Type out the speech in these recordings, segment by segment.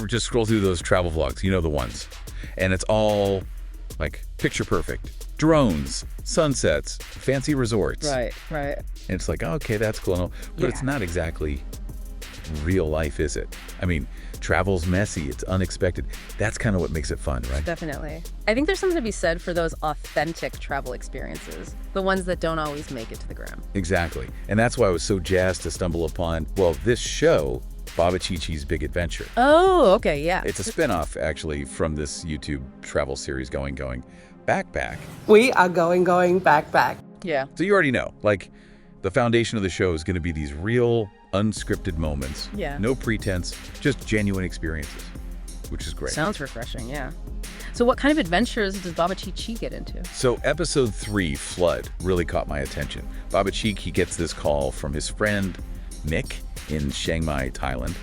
ever just scroll through those travel vlogs, you know the ones. And it's all like picture perfect. Drones, sunsets, fancy resorts. Right. And it's like, oh, okay, that's cool. But it's not exactly real life, is it? I mean, travel's messy, it's unexpected. That's kind of what makes it fun, right? Definitely. I think there's something to be said for those authentic travel experiences, the ones that don't always make it to the gram. Exactly. And that's why I was so jazzed to stumble upon, well, this show, Baba Chi-Chi's Big Adventure. Oh, okay, yeah. It's a spin-off, actually, from this YouTube travel series, GoingGoing.BackBack. We are GoingGoing.BackBack. Yeah. So you already know, like, the foundation of the show is going to be these real, unscripted moments. Yeah. No pretense, just genuine experiences, which is great. Sounds refreshing, yeah. So what kind of adventures does Baba Chi-Chi get into? So episode 3, Flood, really caught my attention. Baba Chi, he gets this call from his friend Nick in Chiang Mai, Thailand.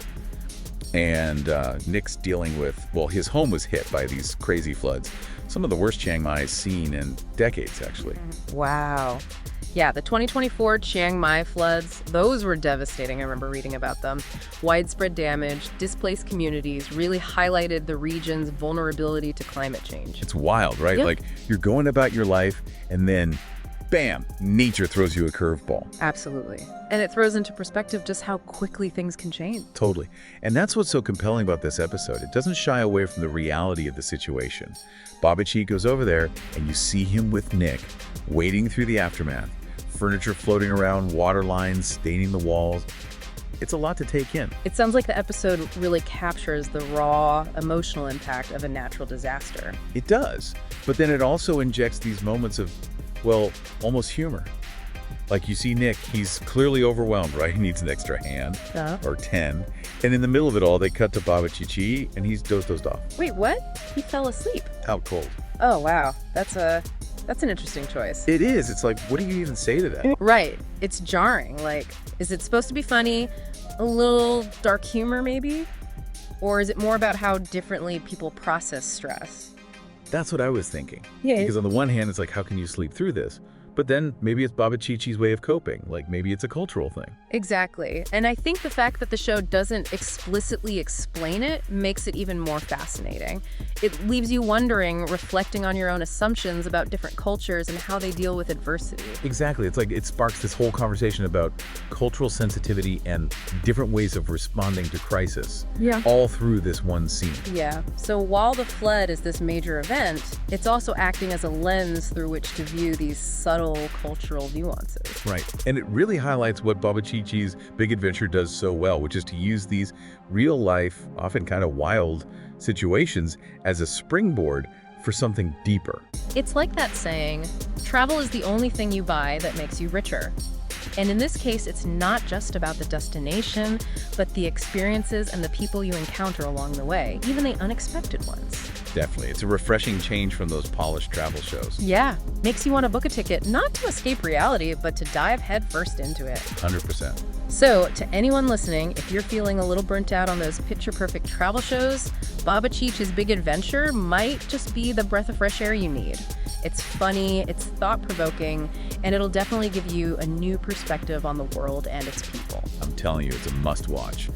And Nick's dealing with, well, his home was hit by these crazy floods. Some of the worst Chiang Mai's seen in decades, actually. Wow. Yeah, the 2024 Chiang Mai floods, those were devastating. I remember reading about them. Widespread damage, displaced communities really highlighted the region's vulnerability to climate change. It's wild, right? Yep. Like, you're going about your life, and then, bam, nature throws you a curveball. Absolutely. And it throws into perspective just how quickly things can change. Totally. And that's what's so compelling about this episode. It doesn't shy away from the reality of the situation. Baba Chi goes over there, and you see him with Nick, wading through the aftermath. Furniture floating around, water lines staining the walls. It's a lot to take in. It sounds like the episode really captures the raw, emotional impact of a natural disaster. It does. But then it also injects these moments of, well, almost humor. Like you see Nick, he's clearly overwhelmed, right? He needs an extra hand or 10. And in the middle of it all, they cut to Baba Chi-Chi and he's dozed off. Wait, what? He fell asleep. Out cold. Oh, wow. That's an interesting choice. It is. It's like, what do you even say to that? Right. It's jarring. Like, is it supposed to be funny? A little dark humor, maybe? Or is it more about how differently people process stress? That's what I was thinking. Yeah. Because on the one hand, it's like, how can you sleep through this? But then maybe it's Baba Chi-Chi's way of coping. Like maybe it's a cultural thing. Exactly. And I think the fact that the show doesn't explicitly explain it makes it even more fascinating. It leaves you wondering, reflecting on your own assumptions about different cultures and how they deal with adversity. Exactly. It's like it sparks this whole conversation about cultural sensitivity and different ways of responding to crisis. Yeah. All through this one scene. Yeah. So while the flood is this major event, it's also acting as a lens through which to view these subtle cultural nuances. Right. And it really highlights what Baba Chi-Chi's Big Adventure does so well, which is to use these real life, often kind of wild situations as a springboard for something deeper. It's like that saying, travel is the only thing you buy that makes you richer. And in this case, it's not just about the destination, but the experiences and the people you encounter along the way, even the unexpected ones. Definitely. It's a refreshing change from those polished travel shows. Yeah, makes you want to book a ticket, not to escape reality, but to dive headfirst into it. 100%. So, to anyone listening, if you're feeling a little burnt out on those picture-perfect travel shows, Baba Chi-Chi's Big Adventure might just be the breath of fresh air you need. It's funny, it's thought-provoking, and it'll definitely give you a new perspective on the world and its people. I'm telling you, it's a must-watch.